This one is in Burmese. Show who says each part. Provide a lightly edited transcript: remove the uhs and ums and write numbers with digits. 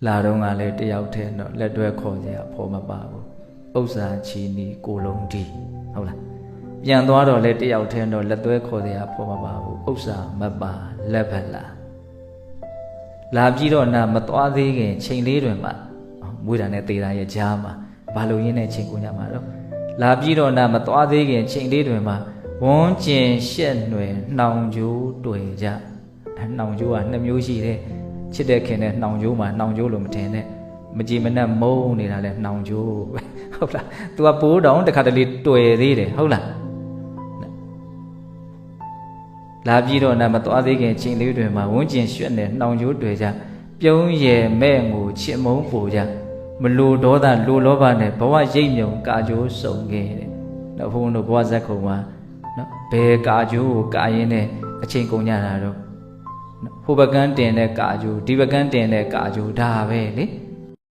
Speaker 1: လာတော့ကလည်းတယောက်တည်းတော့လက်တွဲခေါ်စရာဖော်မပါဘူးဥစ္စာချီနီကိုလုံးတီဟုတ်လားပြန်သွားတော့လည်းတယောက်တည်းတော့လက်တွဲခေါ်စရာဖော်မပါဘူးဥစ္စာမပါလက်ဖက်လာပြီးတော့နာမသွားသေးခင်ချိန်လေးတွင်မှမွေးတာနဲ့သေတာရဲ့ကြားမှာဘာလို့ရင်းနဲ့ချိန်ကိုညမှာတော့လာပြီးတော့နာမသွားသေးခင်ချိန်လေးတွင်မှဝန်းကျင်ရှက်ຫນွယ်နှောင်ကြိုးတွေ့ကြနှောင်ကြိုးက2မျိုးရှိတယ်ချစ်တဲ့ခင်နဲ့နှောင်ကြိုးမှာနှောင်ကြိုးလို့မထင်နဲ့မကြည်မနှက်မုန်းနေတာလဲနှောင်ကြိုးပဲဟုတ်လား तू ကပိုးတောင်တစ်ခါတလေတွေ့သေးတယ်ဟုတ်လားလာပြီးတော့နာမသွားသေးခင်ချိန်လေးတွင်မှဝန်းကျင်ရွှက်နဲ့နှောင်ကြိုးတွေ့ကြပြုံးရယ်မဲ့ငိုချစ်မုန်းပူကြမလိုဒေါသလိုလောဘနဲ့ဘဝရိပ်မြုံကာကြိုးစုံခဲ့တယ်နော်ဘုန်းတို့ဘဝဇက်ခုံမှာနော်ဘယ်ကာကြိုးကိုကာရင်းနဲ့အချိန်ကုန်ကြတာတော့ဟိုဘကန်းတင်တဲ့ကာကြိုးဒီဘကန်းတင်တဲ့ကာကြိုးဒါပဲလေ